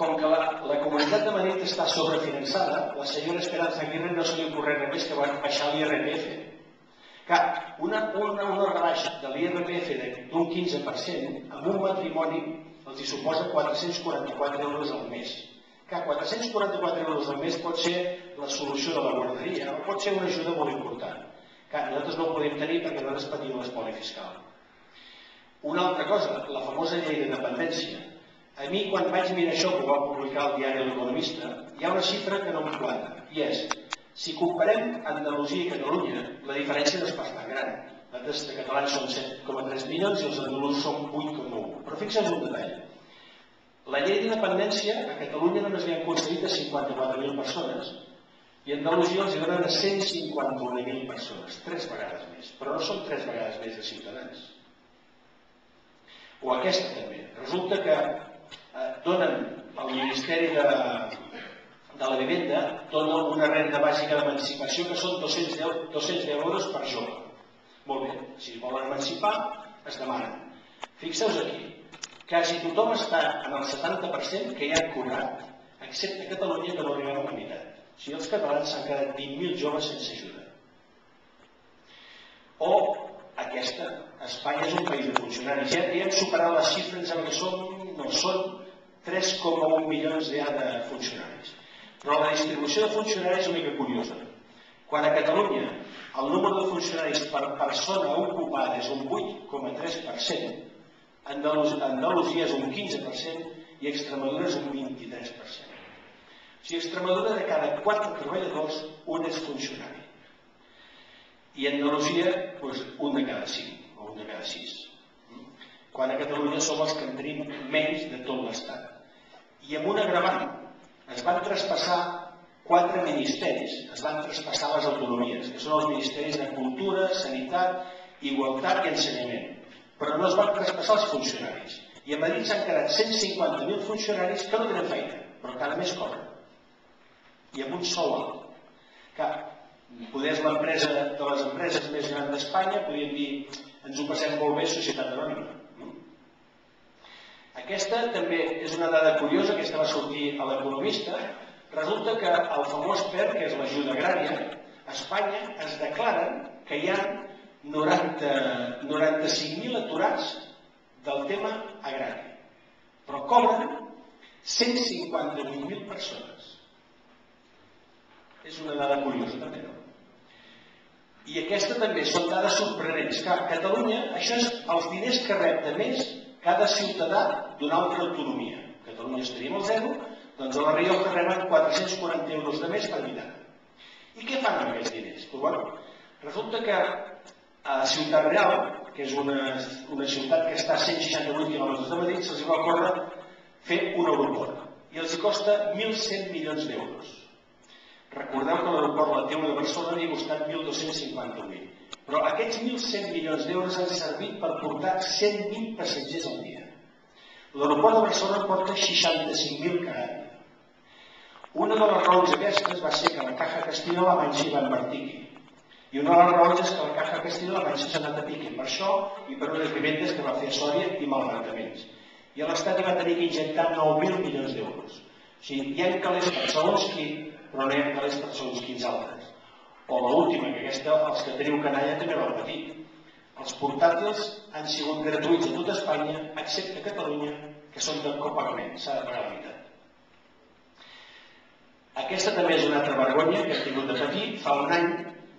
com que la Comunitat de Madrid està sobrefinançada, la senyora Esperanza Aguirre no se li ocorre res més que baixar l'IRPF. Clar, una rebaixa de l'IRPF d'un 15% amb un matrimoni els hi suposa 444 euros al mes. Clar, 444 euros al mes pot ser la solució de la guarderia o pot ser una ajuda molt important. Clar, nosaltres no ho podem tenir perquè nosaltres patim l'espoli fiscal. Una altra cosa, la famosa llei de dependència. A mi, quan vaig mirar això, que ho va publicar el diari L'Economista, hi ha una xifra que no em quadra, i és, si comparem Andalusia i Catalunya, la diferència no és pas tan gran. Nosaltres de catalans són 7,3 milions i els andalusos són 8,1. Però fixa't un detall. La llei de dependència a Catalunya només li han concedit a 54.000 persones i a Andalusia els donen a 151.000 persones, 3 vegades més. Però no són 3 vegades més de ciutadans. O aquesta també. Resulta que donen al Ministeri de la Vivenda una renda bàsica d'emancipació que són 200 euros per jove. Molt bé, si es volen emancipar, es demanen. Fixeu-vos aquí, quasi tothom està en el 70% que ja han cobrat, excepte Catalunya, que no arriben a la meitat. O sigui, els catalans s'han quedat 20.000 joves sense ajuda. O aquesta, Espanya és un país de funcionaris. Ja hem superat les xifres en què són 3,1 milions ja de funcionaris. Però la distribució de funcionaris és una mica curiosa. Quan a Catalunya el número de funcionaris per persona ocupada és un 8,3%, Andalusia és un 15% i Extremadura és un 23%. O sigui, a Extremadura de cada 4 treballadors, un és funcionari. I a Andalusia, un de cada 5 o un de cada 6. Quan a Catalunya som els que en tenim menys de tot l'Estat. I amb un agravant, es van traspassar 4 ministeris, es van traspassar les autonomies, que són els ministeris de Cultura, Sanitat, Igualtat i Ensenyament. Però no es van traspassar els funcionaris. I a Madrid s'han quedat 150.000 funcionaris que no tenen feina, però cada mes cobren. I amb un sou alt. Clar, poder és l'empresa de les empreses més grans d'Espanya, podríem dir, ens ho passem molt bé, societat anònima. Aquesta també és una dada curiosa, aquesta va sortir a l'Economista. Resulta que el famós PER, que és l'ajuda agrària, a Espanya es declaren que hi ha 95.000 aturats del tema agrari, però cobren 158.000 persones. És una dada curiosa també, no? I aquesta també són dades sorprenents. Clar, a Catalunya, això és els diners que rep de més cada ciutadà d'una altra autonomia. A Catalunya estaríem al 0, doncs a la Rioja reben 440 euros de més per habitant. I què fan amb aquests diners? Resulta que a Ciutat Real, que és una ciutat que està a 168 quilòmetres de Madrid, se'ls va ocórrer fer un aeroport. I els costa 1.100 milions d'euros. Recordeu que l'aeroport la T1 de Barcelona ha costat 1.258. Però aquests 1.100 milions d'euros han servit per portar 120 passatgers al dia. L'aeroport de Barcelona porta 65.000 cada any. Una de les raons aquestes va ser que la Caja Castilla-La Manxa hi va invertir aquí. I una de les raons és que la Caja Castilla-La Manxa s'ha anat a pique per això i per unes vivendes que va fer a Sòria i malbarataments. I l'Estat hi va tenir que injectar 9.000 milions d'euros. O sigui, hi ha calés per segons qui, però no hi ha calés per segons quins altres. O l'última, que aquesta, els que teniu canalla també vau patir. Els portàtils han sigut gratuïts a tot Espanya, excepte a Catalunya, que són de copagament, s'ha de pagar la meitat. Aquesta també és una altra vergonya que hem tingut de patir. Fa un any,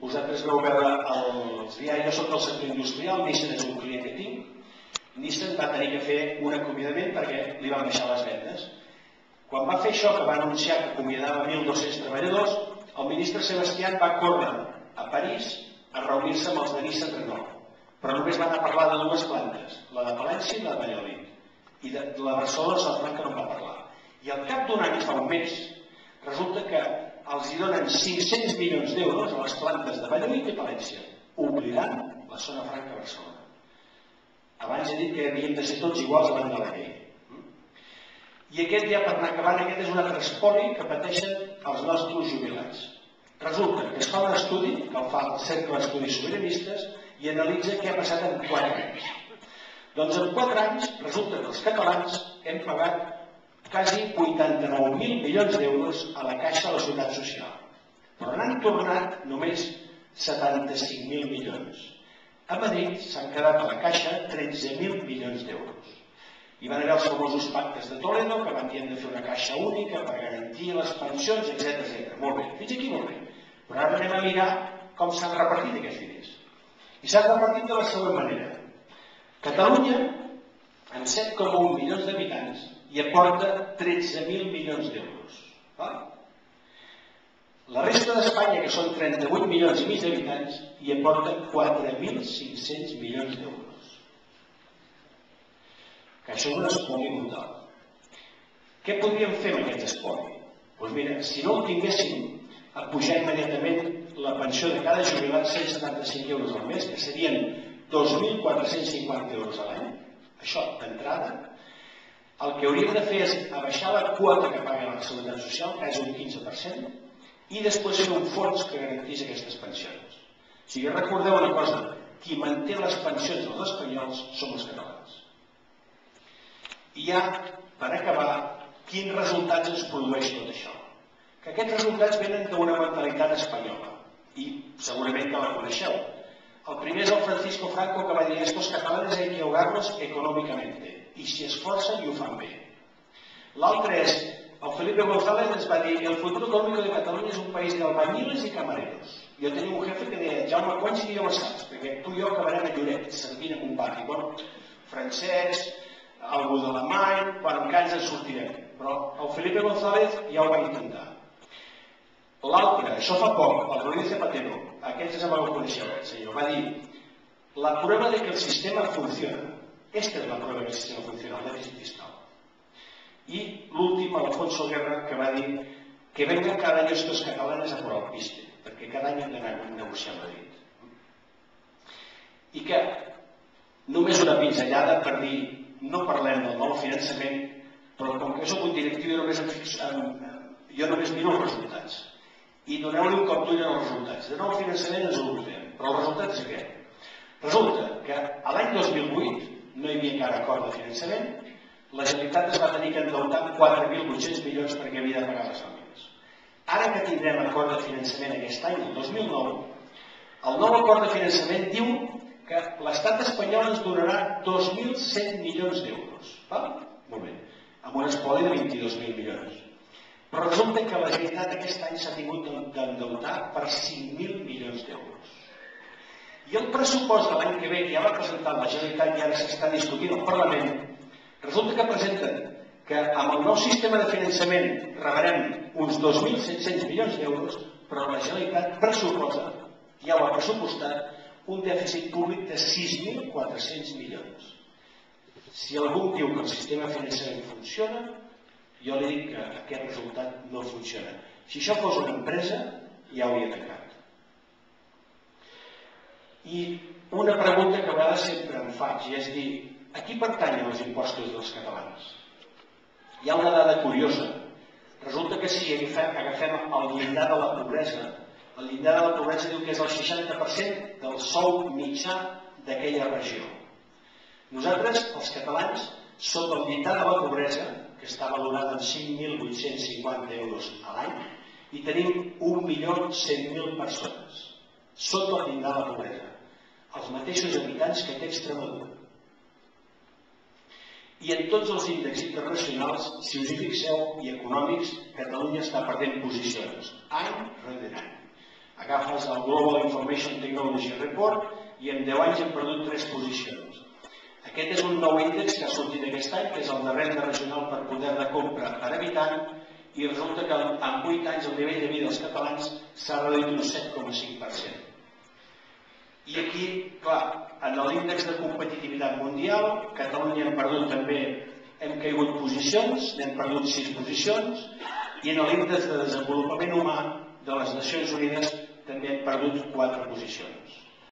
vosaltres vau veure els diaris, jo soc del sector industrial, Nissan és un client que tinc. Nissan va tenir que fer un acomiadament perquè li van baixar les vendes. Quan va fer això, que va anunciar que acomiadava 1.200 treballadors, el ministre Sebastián va córrer a París a reunir-se amb els de Nissan Renault. Però només van a parlar de 2 plantes, la de Palència i la de Valladolid. I de la Barcelona Salamanca no va parlar. I al cap d'un any, fa un mes, resulta que els hi donen 500 milions d'euros a les plantes de Valladolid i Palència, oblidant la zona franca de Barcelona. Abans he dit que havíem de ser tots iguals davant de la llei. I aquest, ja per anar acabant, aquest és un altre espoli que pateixen els nostres jubilats. Resulta que es fa un estudi, que el fa el Cercle d'Estudis Sobiranistes, i analitza què ha passat en 4 anys. Doncs en 4 anys resulta que els catalans hem pagat quasi 89.000 milions d'euros a la caixa de la Seguretat Social, però n'han tornat només 75.000 milions. A Madrid s'han quedat a la caixa 13.000 milions d'euros. Hi van haver els famosos pactes de Toledo que van dir de fer una caixa única per garantir les pensions, etc. Molt bé, fins aquí molt bé. Però ara anem a mirar com s'han repartit aquests diners. I s'han repartit de la següent manera. Catalunya, amb 7,1 milions d'habitants, hi aporta 13.000 milions d'euros. La resta d'Espanya, que són 38 milions i mig d'habitants, hi aporta 4.500 milions d'euros. Que això és un espoli brutal. Què podríem fer amb aquest espoli? Doncs mira, si no el tinguéssim, a pujar immediatament la pensió de cada jubilat 175 euros al mes, que serien 2.450 euros a l'any, això d'entrada, el que hauríem de fer és abaixar la quota que paguen a la Seguretat Social, que és un 15%, i després fer un fons que garantís aquestes pensions. O sigui, recordeu una cosa, qui manté les pensions dels espanyols som els catalans. I ja, per acabar, quins resultats ens produeix tot això? Que aquests resultats venen d'una mentalitat espanyola, i segurament que la coneixeu. El primer és el Francisco Franco, que va dir estos catalanes hay que ahogarlos económicamente, i si esforcen i ho fan bé. L'altre és, el Felipe González ens va dir el futur econòmic de Catalunya és un país d'albañiles i camareros. Jo tenia un jefe que deia, Jaume, quants idiomes saps? Perquè tu i jo acabarem a Lloret, servint en un barri. Bueno, francès, algú d'alemany, quan encara ens en sortirem. Però el Felipe González ja ho va intentar. L'altre, això fa poc, el Rodríguez Zapatero, aquests ja me'l coneixeu, senyor, va dir la prueba de que el sistema funciona. Esta és la prueba de que el sistema funciona, el dèficit fiscal. I l'últim, Alfonso Guerra, que va dir que vengan cada any estos catalanes a por el piste, perquè cada any hem d'anar a negociar a Madrid. I que només una pinzellada per dir no parlem del nou finançament, però com que soc un directiu jo només miro els resultats. I doneu-li un cop d'ull als resultats. De nou finançament ens oblidem, però el resultat és aquest. Resulta que a l'any 2008 no hi havia encara acord de finançament, la Generalitat es va tenir que endeutar 4.800 milions perquè havia de pagar les nòmines. Ara que tindrem acord de finançament aquest any, el 2009, el nou acord de finançament diu que l'estat espanyol ens donarà 2.100 milions d'euros. Molt bé, amb un espoli de 22.000 milions. Però resulta que la Generalitat aquest any s'ha tingut d'endeutar per 5.000 milions d'euros. I el pressupost de l'any que ve, que ja va presentar la Generalitat i ara s'està discutint al Parlament, resulta que presenten que amb el nou sistema de finançament rebrem uns 2.700 milions d'euros, però la Generalitat pressuposa, ja ho ha pressupostat, un dèficit públic de 6.400 milions. Si algú diu que el sistema de finançament funciona, jo li dic que aquest resultat no funciona. Si això fos una empresa, ja hauria tancat. I una pregunta que a vegades sempre em faig, i és dir, a qui pertanyen els impostos dels catalans? Hi ha una dada curiosa. Resulta que si agafem el llindar de la pobresa, el llindar de la pobresa diu que és el 60% del sou mitjà d'aquella regió. Nosaltres, els catalans, sota el llindar de la pobresa, que està valorat en 5.850 euros a l'any, i tenim 1.100.000 persones sota el llindar de la pobresa, els mateixos habitants que té Extremadura. I en tots els índexs internacionals, si us hi fixeu, i econòmics, Catalunya està perdent posicions, any rere any. Agafes el Global Information Technology Report i en 10 anys hem perdut 3 posicions. Aquest és un nou índex que ha sortit aquest any, que és el de renda regional per poder de compra per habitant, i resulta que en 8 anys el nivell de vida dels catalans s'ha reduït un 7,5%. I aquí, clar, en l'índex de competitivitat mundial, Catalunya hem perdut també, hem caigut posicions, n'hem perdut 6 posicions, i en l'índex de desenvolupament humà de les Nacions Unides també hem perdut 4 posicions.